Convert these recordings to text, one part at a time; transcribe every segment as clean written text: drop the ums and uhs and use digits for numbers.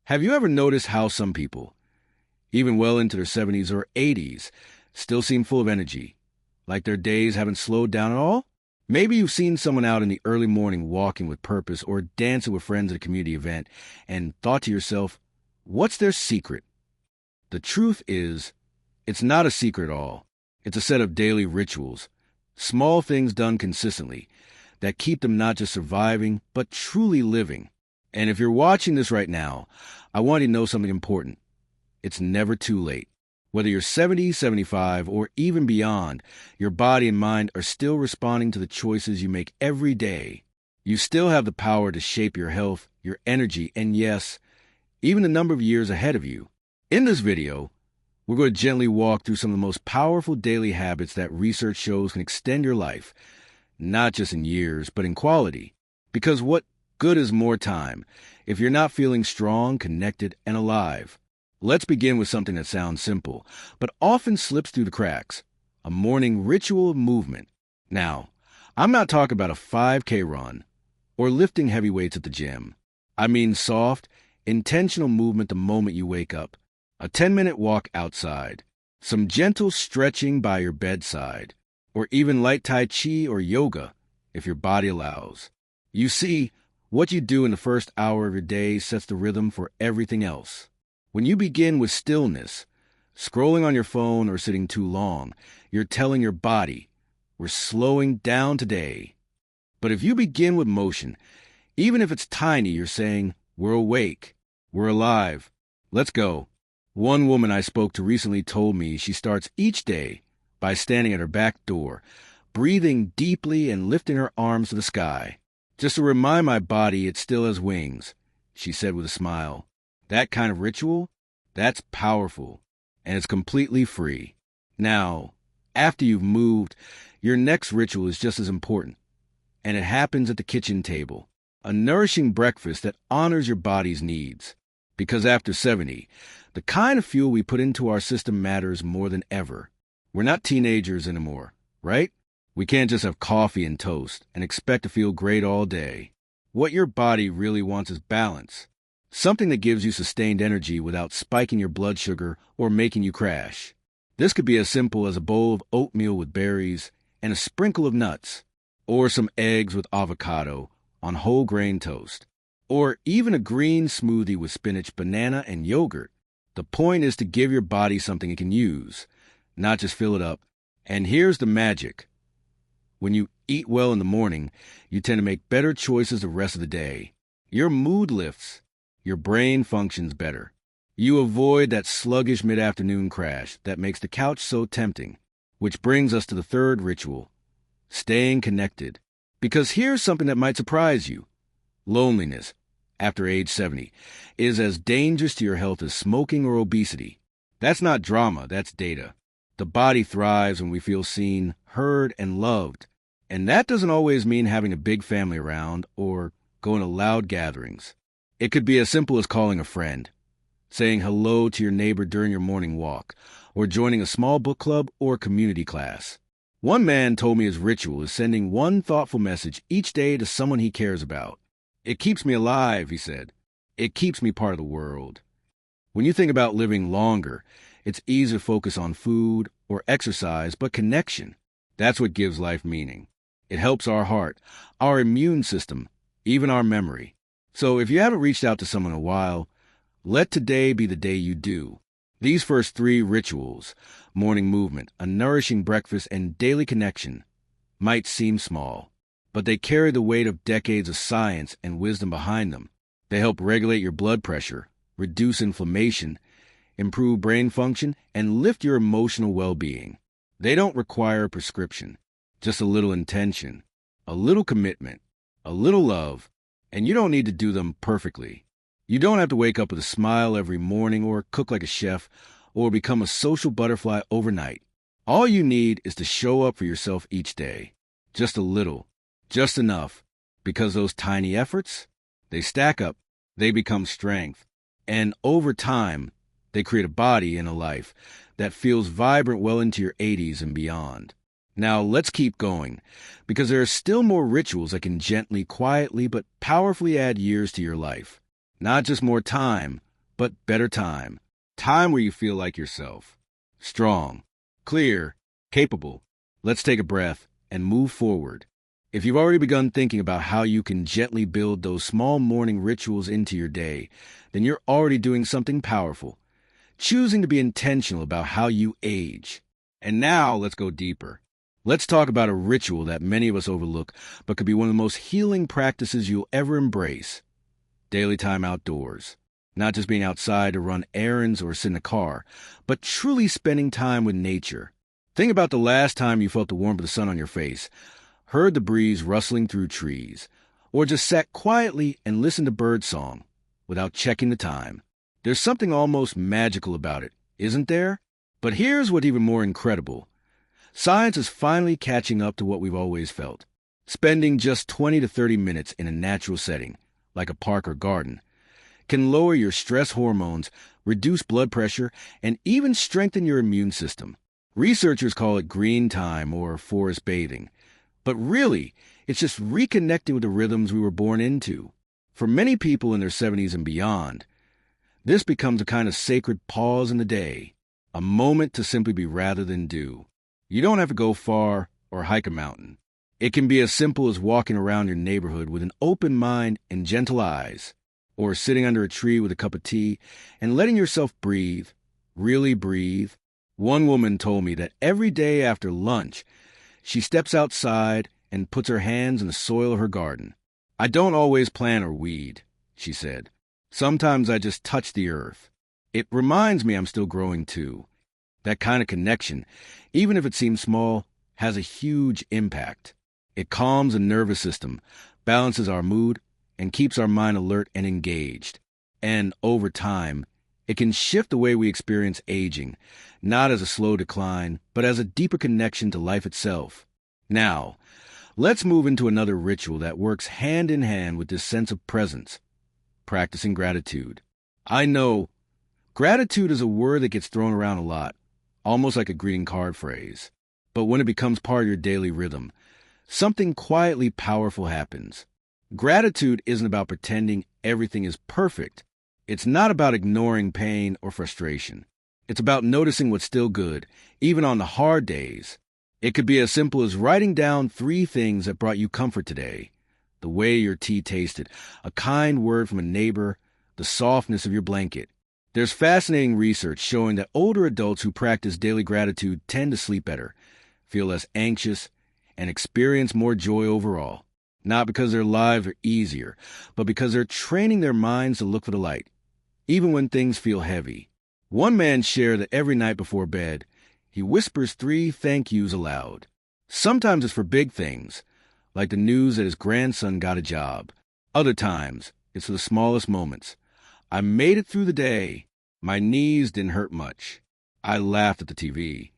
Have you ever noticed how some people, even well into their 70s or 80s, still seem full of energy, like their days haven't slowed down at all? Maybe you've seen someone out in the early morning walking with purpose or dancing with friends at a community event and thought to yourself, what's their secret? The truth is, it's not a secret at all. It's a set of daily rituals, small things done consistently, that keep them not just surviving, but truly living. And if you're watching this right now, I want you to know something important. It's never too late. Whether you're 70, 75, or even beyond, your body and mind are still responding to the choices you make every day. You still have the power to shape your health, your energy, and yes, even the number of years ahead of you. In this video, we're going to gently walk through some of the most powerful daily habits that research shows can extend your life, not just in years, but in quality. Because what good is more time if you're not feeling strong, connected, and alive? Let's begin with something that sounds simple, but often slips through the cracks: a morning ritual of movement. Now, I'm not talking about a 5K run or lifting heavy weights at the gym. I mean soft, intentional movement the moment you wake up. A 10-minute walk outside, some gentle stretching by your bedside, or even light Tai Chi or yoga if your body allows. You see, what you do in the first hour of your day sets the rhythm for everything else. When you begin with stillness, scrolling on your phone or sitting too long, you're telling your body, we're slowing down today. But if you begin with motion, even if it's tiny, you're saying, we're awake, we're alive, let's go. One woman I spoke to recently told me she starts each day by standing at her back door, breathing deeply and lifting her arms to the sky. Just to remind my body it still has wings, she said with a smile. That kind of ritual, that's powerful, and it's completely free. Now, after you've moved, your next ritual is just as important, and it happens at the kitchen table. A nourishing breakfast that honors your body's needs. Because after 70, the kind of fuel we put into our system matters more than ever. We're not teenagers anymore, right? We can't just have coffee and toast and expect to feel great all day. What your body really wants is balance. Something that gives you sustained energy without spiking your blood sugar or making you crash. This could be as simple as a bowl of oatmeal with berries and a sprinkle of nuts, or some eggs with avocado on whole grain toast, or even a green smoothie with spinach, banana, and yogurt. The point is to give your body something it can use, not just fill it up. And here's the magic. When you eat well in the morning, you tend to make better choices the rest of the day. Your mood lifts. Your brain functions better. You avoid that sluggish mid-afternoon crash that makes the couch so tempting. Which brings us to the third ritual, staying connected. Because here's something that might surprise you. Loneliness, after age 70, is as dangerous to your health as smoking or obesity. That's not drama, that's data. The body thrives when we feel seen, heard, and loved. And that doesn't always mean having a big family around or going to loud gatherings. It could be as simple as calling a friend, saying hello to your neighbor during your morning walk, or joining a small book club or community class. One man told me his ritual is sending one thoughtful message each day to someone he cares about. It keeps me alive, he said. It keeps me part of the world. When you think about living longer, it's easy to focus on food or exercise, but connection, that's what gives life meaning. It helps our heart, our immune system, even our memory. So if you haven't reached out to someone in a while, let today be the day you do. These first three rituals, morning movement, a nourishing breakfast, and daily connection, might seem small, but they carry the weight of decades of science and wisdom behind them. They help regulate your blood pressure, reduce inflammation, improve brain function, and lift your emotional well-being. They don't require a prescription, just a little intention, a little commitment, a little love, and you don't need to do them perfectly. You don't have to wake up with a smile every morning or cook like a chef or become a social butterfly overnight. All you need is to show up for yourself each day. Just a little, just enough, because those tiny efforts, they stack up, they become strength, and over time, they create a body and a life that feels vibrant well into your 80s and beyond. Now, let's keep going, because there are still more rituals that can gently, quietly, but powerfully add years to your life. Not just more time, but better time. Time where you feel like yourself. Strong, clear, capable. Let's take a breath and move forward. If you've already begun thinking about how you can gently build those small morning rituals into your day, then you're already doing something powerful, choosing to be intentional about how you age. And now let's go deeper. Let's talk about a ritual that many of us overlook, but could be one of the most healing practices you'll ever embrace. Daily time outdoors. Not just being outside to run errands or sit in a car, but truly spending time with nature. Think about the last time you felt the warmth of the sun on your face, heard the breeze rustling through trees, or just sat quietly and listened to birdsong without checking the time. There's something almost magical about it, isn't there? But here's what's even more incredible. Science is finally catching up to what we've always felt. Spending just 20 to 30 minutes in a natural setting, like a park or garden, can lower your stress hormones, reduce blood pressure, and even strengthen your immune system. Researchers call it green time or forest bathing. But really, it's just reconnecting with the rhythms we were born into. For many people in their 70s and beyond, this becomes a kind of sacred pause in the day, a moment to simply be rather than do. You don't have to go far or hike a mountain. It can be as simple as walking around your neighborhood with an open mind and gentle eyes, or sitting under a tree with a cup of tea and letting yourself breathe, really breathe. One woman told me that every day after lunch, she steps outside and puts her hands in the soil of her garden. I don't always plant or weed, she said. Sometimes I just touch the earth. It reminds me I'm still growing too. That kind of connection, even if it seems small, has a huge impact. It calms the nervous system, balances our mood, and keeps our mind alert and engaged. And over time, it can shift the way we experience aging, not as a slow decline, but as a deeper connection to life itself. Now, let's move into another ritual that works hand in hand with this sense of presence, practicing gratitude. I know gratitude is a word that gets thrown around a lot, almost like a greeting card phrase. But when it becomes part of your daily rhythm, something quietly powerful happens. Gratitude isn't about pretending everything is perfect. It's not about ignoring pain or frustration. It's about noticing what's still good, even on the hard days. It could be as simple as writing down 3 things that brought you comfort today. The way your tea tasted, a kind word from a neighbor, the softness of your blanket. There's fascinating research showing that older adults who practice daily gratitude tend to sleep better, feel less anxious, and experience more joy overall. Not because their lives are easier, but because they're training their minds to look for the light, even when things feel heavy. One man shared that every night before bed, he whispers 3 thank yous aloud. Sometimes it's for big things, like the news that his grandson got a job. Other times, it's for the smallest moments. I made it through the day. My knees didn't hurt much. I laughed at the TV.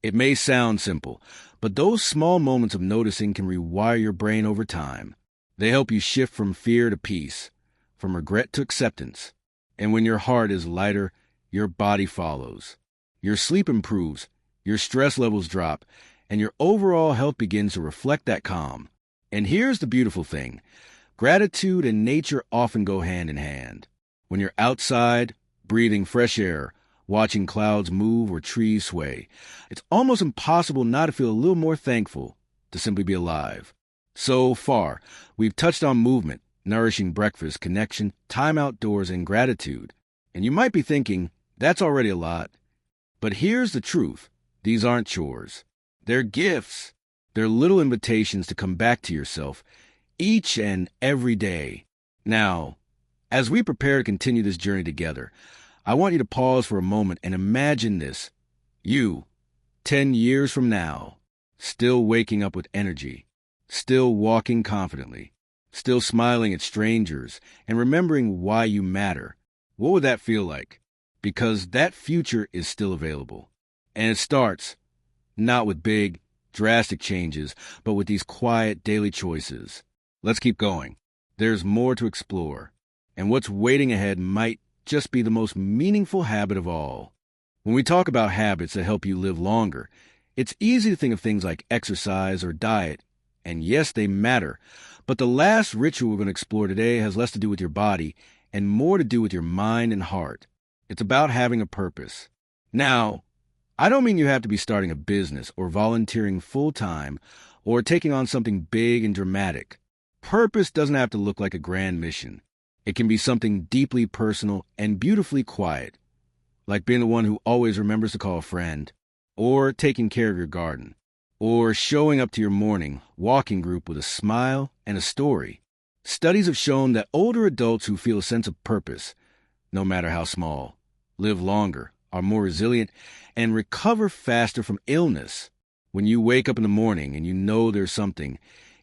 It may sound simple, but those small moments of noticing can rewire your brain over time. They help you shift from fear to peace, from regret to acceptance. And when your heart is lighter, your body follows. Your sleep improves, your stress levels drop, and your overall health begins to reflect that calm. And here's the beautiful thing. Gratitude and nature often go hand in hand. When you're outside, breathing fresh air, watching clouds move or trees sway, it's almost impossible not to feel a little more thankful to simply be alive. So far, we've touched on movement, nourishing breakfast, connection, time outdoors, and gratitude. And you might be thinking, that's already a lot. But here's the truth. These aren't chores. They're gifts. They're little invitations to come back to yourself each and every day. Now, as we prepare to continue this journey together, I want you to pause for a moment and imagine this. You, 10 years from now, still waking up with energy, still walking confidently, still smiling at strangers and remembering why you matter. What would that feel like? Because that future is still available. And it starts not with big, drastic changes, but with these quiet daily choices. Let's keep going. There's more to explore. And what's waiting ahead might just be the most meaningful habit of all. When we talk about habits that help you live longer, it's easy to think of things like exercise or diet. And yes, they matter. But the last ritual we're going to explore today has less to do with your body and more to do with your mind and heart. It's about having a purpose. Now, I don't mean you have to be starting a business or volunteering full-time or taking on something big and dramatic. Purpose doesn't have to look like a grand mission. It can be something deeply personal and beautifully quiet, like being the one who always remembers to call a friend, or taking care of your garden, or showing up to your morning walking group with a smile and a story. Studies have shown that older adults who feel a sense of purpose, no matter how small, live longer, are more resilient, and recover faster from illness. When you wake up in the morning and you know there's something,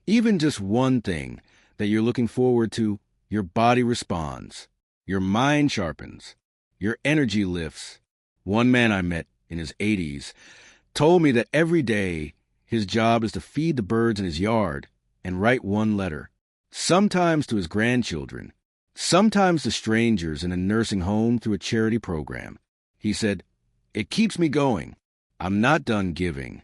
even just one thing, that you're looking forward to, your body responds, your mind sharpens, your energy lifts. One man I met in his 80s told me that every day his job is to feed the birds in his yard and write one letter, sometimes to his grandchildren, sometimes to strangers in a nursing home through a charity program. He said, "It keeps me going. I'm not done giving."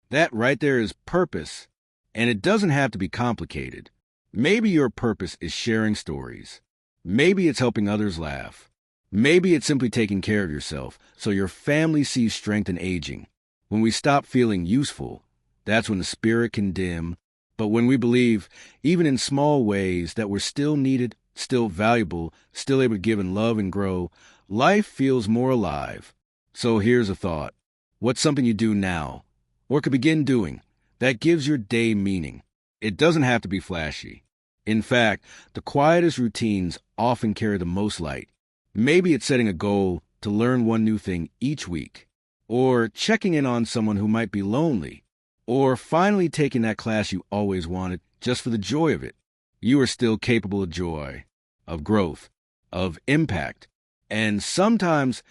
That right there is purpose, and it doesn't have to be complicated. Maybe your purpose is sharing stories. Maybe it's helping others laugh. Maybe it's simply taking care of yourself so your family sees strength in aging. When we stop feeling useful, that's when the spirit can dim. But when we believe, even in small ways, that we're still needed, still valuable, still able to give and love and grow, life feels more alive. So here's a thought. What's something you do now, or could begin doing, that gives your day meaning? It doesn't have to be flashy. In fact, the quietest routines often carry the most light. Maybe it's setting a goal to learn one new thing each week, or checking in on someone who might be lonely, or finally taking that class you always wanted just for the joy of it. You are still capable of joy, of growth, of impact, and sometimes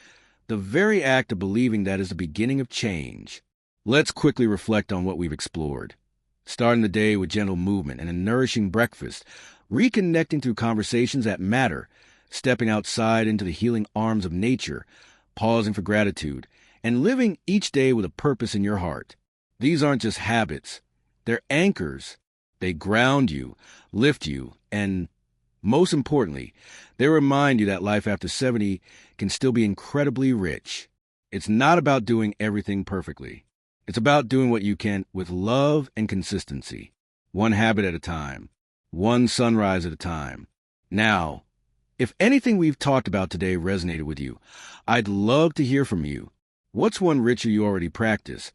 the very act of believing that is the beginning of change. Let's quickly reflect on what we've explored. Starting the day with gentle movement and a nourishing breakfast, reconnecting through conversations that matter, stepping outside into the healing arms of nature, pausing for gratitude, and living each day with a purpose in your heart. These aren't just habits. They're anchors. They ground you, lift you, and most importantly, they remind you that life after 70 can still be incredibly rich. It's not about doing everything perfectly. It's about doing what you can with love and consistency, one habit at a time, one sunrise at a time. Now, if anything we've talked about today resonated with you, I'd love to hear from you. What's one ritual you already practice,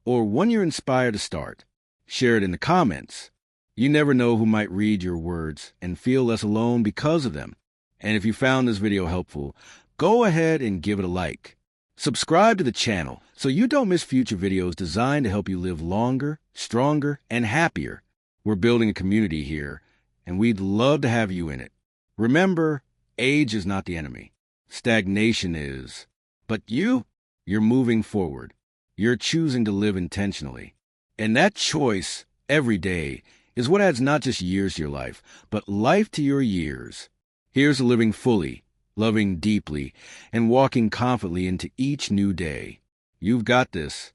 or one you're inspired to start? Share it in the comments. You never know who might read your words and feel less alone because of them. And if you found this video helpful, go ahead and give it a like. Subscribe to the channel so you don't miss future videos designed to help you live longer, stronger, and happier. We're building a community here, and we'd love to have you in it. Remember, age is not the enemy. Stagnation is. But you're moving forward. You're choosing to live intentionally. And that choice, every day, is what adds not just years to your life, but life to your years. Here's to living fully, loving deeply, and walking confidently into each new day. You've got this.